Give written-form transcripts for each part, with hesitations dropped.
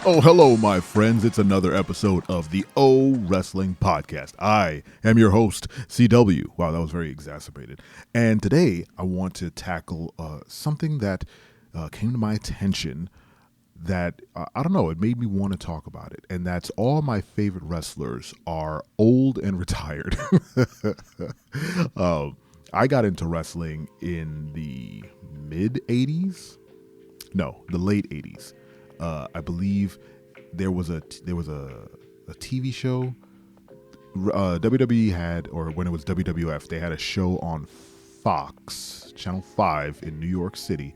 Oh, hello, my friends. It's another episode of the O Wrestling Podcast. I am your host, CW. Wow, that was very exacerbated. And today I want to tackle something that came to my attention that, I don't know, it made me want to talk about it. And that's all my favorite wrestlers are old and retired. I got into wrestling in the mid 80s. No, the late 80s. I believe there was a TV show WWE had, or when it was WWF, they had a show on Fox Channel 5 in New York City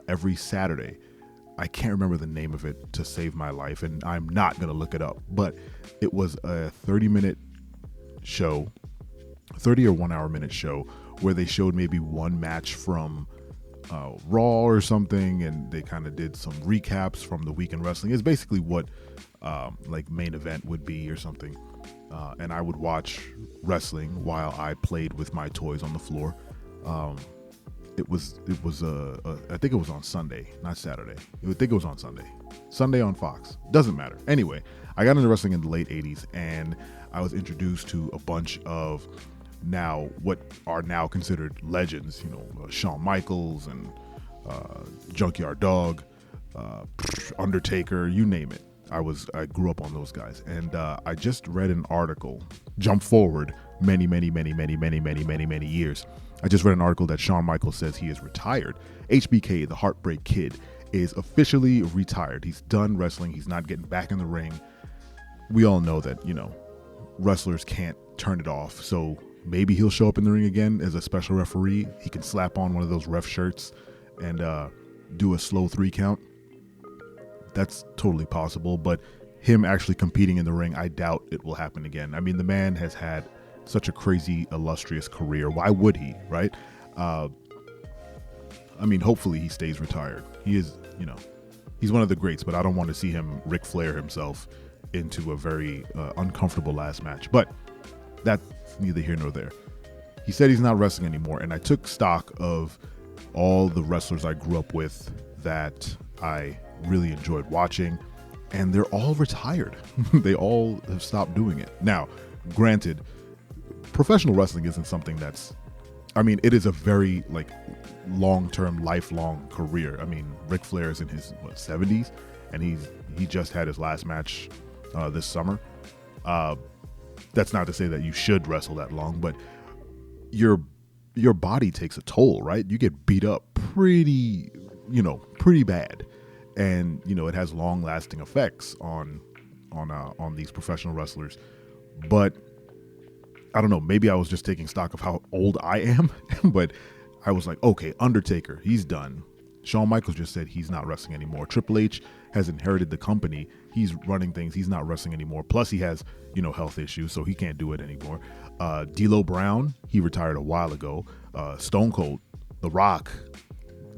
every Saturday. I can't remember the name of it to save my life, and I'm not gonna look it up. But it was a 30-minute show, 30 or 1 hour minute show where they showed maybe one match from Raw or something, and they kind of did some recaps from the week in wrestling. It's basically what like main event would be or something, and I would watch wrestling while I played with my toys on the floor. It was I think it was on Sunday, not Saturday. I think it was on Sunday on Fox. Doesn't matter. Anyway, I got into wrestling in the late 80s, and I was introduced to a bunch of now what are now considered legends, Shawn Michaels and Junkyard Dog, Undertaker, you name it. I grew up on those guys, and I just read an article, jump forward many years. I just read an article that Shawn Michaels says he is retired. HBK, the Heartbreak Kid, is officially retired. He's done wrestling. He's not getting back in the ring. We all know that, wrestlers can't turn it off, so maybe he'll show up in the ring again as a special referee. He can slap on one of those ref shirts and do a slow 3 count. That's totally possible, but him actually competing in the ring, I doubt it will happen again. I mean, the man has had such a crazy, illustrious career. Why would he, right? Hopefully he stays retired. He is, he's one of the greats, but I don't want to see him Ric Flair himself into a very uncomfortable last match. But that's neither here nor there. He said he's not wrestling anymore, and I took stock of all the wrestlers I grew up with that I really enjoyed watching, and they're all retired. They all have stopped doing it. Now, granted, professional wrestling isn't something that's, it is a very long-term, lifelong career. Ric Flair is in his 70s, and he just had his last match this summer. That's not to say that you should wrestle that long, but your body takes a toll, right? You get beat up pretty bad, and it has long-lasting effects on these professional wrestlers. But I don't know, maybe I was just taking stock of how old I am, but I was like, okay, Undertaker, he's done. Shawn Michaels just said he's not wrestling anymore. Triple H has inherited the company. He's running things. He's not wrestling anymore. Plus he has, health issues, so he can't do it anymore. D'Lo Brown, he retired a while ago. Stone Cold, The Rock,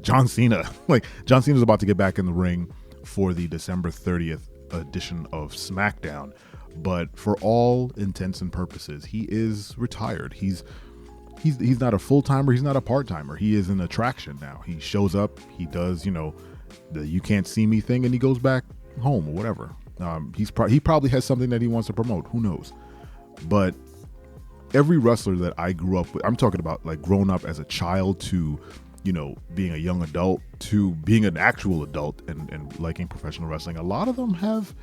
John Cena. John Cena's about to get back in the ring for the December 30th edition of SmackDown. But for all intents and purposes, he is retired. He's not a full-timer. He's not a part-timer. He is an attraction now. He shows up. He does, the you can't see me thing, and he goes back home or whatever. He probably has something that he wants to promote. Who knows? But every wrestler that I grew up with, I'm talking about grown up as a child to, being a young adult to being an actual adult and liking professional wrestling. A lot of them have,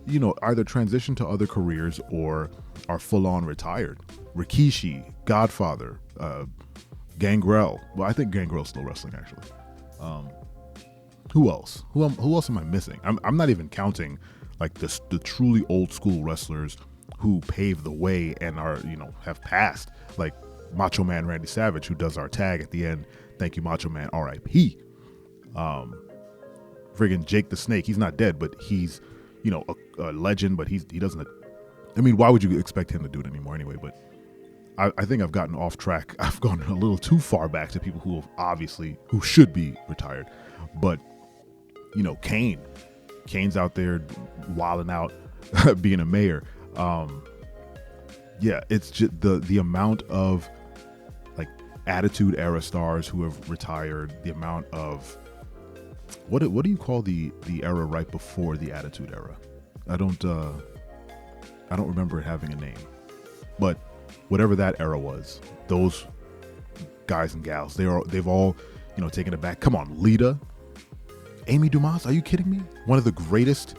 either transitioned to other careers or are full-on retired. Rikishi, Godfather, Gangrel. Well, I think Gangrel's still wrestling, actually. Who else? Who else am I missing? I'm not even counting the truly old school wrestlers who paved the way and are, have passed, like Macho Man Randy Savage, who does our tag at the end. Thank you, Macho Man, R.I.P. Friggin' Jake the Snake, he's not dead, but he's, a legend, but he doesn't, why would you expect him to do it anymore anyway? But I think I've gotten off track. I've gone a little too far back to people who should be retired. But, Kane's out there wilding out, being a mayor. It's just the amount of Attitude Era stars who have retired, the amount of what do you call the era right before the Attitude Era? I don't remember it having a name, but whatever that era was, those guys and gals, they've all, taken it back. Come on, Lita, Amy Dumas, are you kidding me? One of the greatest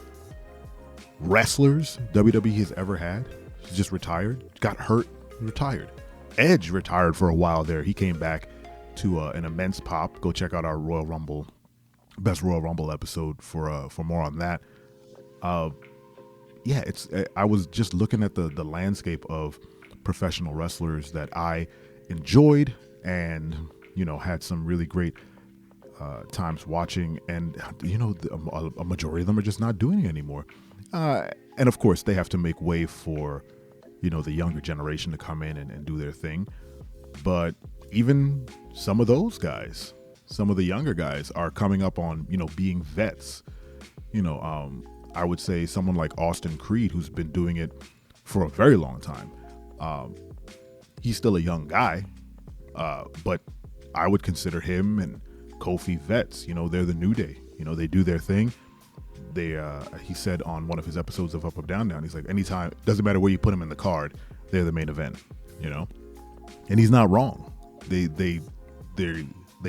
wrestlers WWE has ever had. She's just retired, got hurt, retired. Edge retired for a while there. He came back to an immense pop. Go check out our Royal Rumble, best Royal Rumble episode for more on that. Yeah, I was just looking at the landscape of professional wrestlers that I enjoyed and, had some really great times watching, and, a majority of them are just not doing it anymore. And of course they have to make way for, the younger generation to come in and do their thing. But even some of those guys, some of the younger guys are coming up on, being vets. I would say someone like Austin Creed, who's been doing it for a very long time. He's still a young guy, but I would consider him and Kofi vets. They're the New Day. They do their thing. He said on one of his episodes of Up, Up, Down, Down, he's like, anytime, doesn't matter where you put him in the card, they're the main event, and he's not wrong. They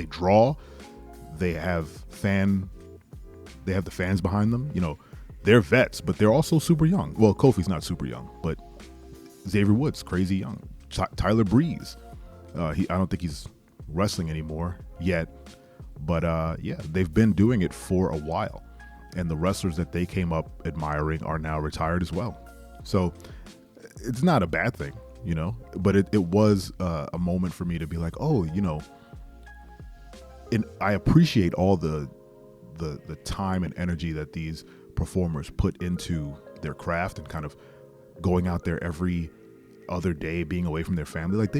draw, they have the fans behind them. They're vets, but they're also super young. Well, Kofi's not super young, but Xavier Woods, crazy young. Tyler Breeze, I don't think he's wrestling anymore yet, but yeah, they've been doing it for a while. And the wrestlers that they came up admiring are now retired as well. So it's not a bad thing, but it was a moment for me to be like, oh, and I appreciate all the time and energy that these performers put into their craft and kind of going out there every other day, being away from their family. Like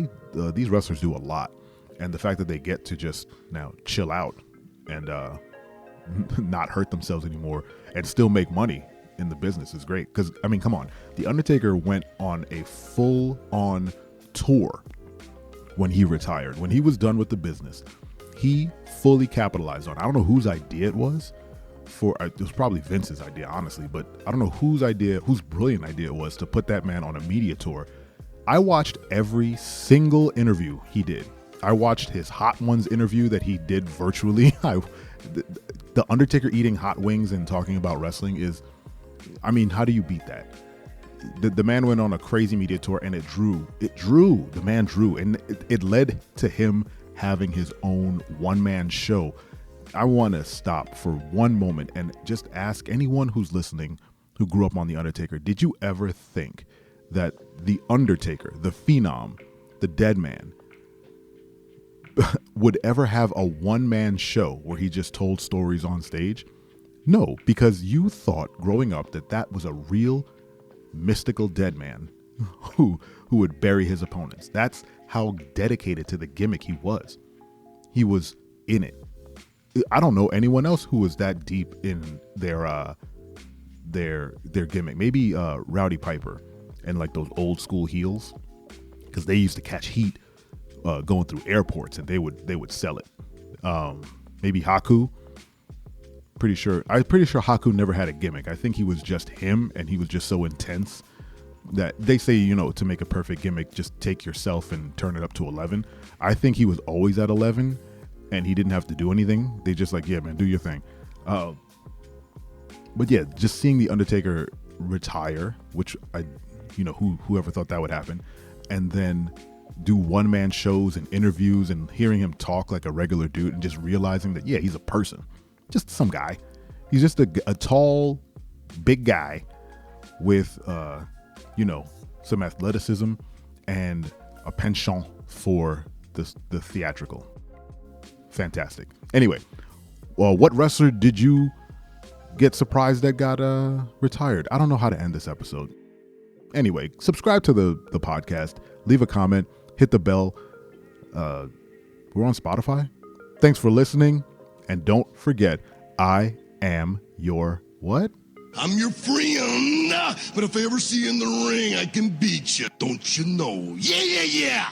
these wrestlers do a lot. And the fact that they get to just now chill out and, not hurt themselves anymore and still make money in the business is great. Because come on, The Undertaker went on a full-on tour when he retired. When he was done with the business, he fully capitalized on. I don't know whose idea it was. It was probably Vince's idea, honestly, but I don't know whose brilliant idea it was to put that man on a media tour. I watched every single interview he did. I watched his Hot Ones interview that he did virtually. The Undertaker eating hot wings and talking about wrestling is, how do you beat that? The man went on a crazy media tour and the man drew, and it led to him having his own one-man show. I want to stop for one moment and just ask anyone who's listening who grew up on The Undertaker, did you ever think that The Undertaker, the Phenom, the dead man, would ever have a one-man show where he just told stories on stage? No, because you thought growing up that was a real mystical dead man who would bury his opponents. That's how dedicated to the gimmick he was. He was in it. I don't know anyone else who was that deep in their gimmick. Maybe Rowdy Piper and like those old school heels, because they used to catch heat going through airports, and they would sell it. Maybe Haku. I'm pretty sure Haku never had a gimmick. I think he was just him, and he was just so intense that they say, to make a perfect gimmick, just take yourself and turn it up to 11. I think he was always at 11, and he didn't have to do anything. They just like, yeah, man, do your thing. But yeah, just seeing The Undertaker retire, which whoever thought that would happen, and then do one-man shows and interviews and hearing him talk like a regular dude and just realizing that, yeah, he's a person, just some guy. He's just a tall, big guy with, some athleticism and a penchant for the theatrical. Fantastic. Anyway, well, what wrestler did you get surprised that got retired? I don't know how to end this episode. Anyway, subscribe to the podcast, leave a comment, hit the bell. We're on Spotify. Thanks for listening. And don't forget, I am your what? I'm your friend, but if I ever see you in the ring, I can beat you. Don't you know? Yeah, yeah, yeah.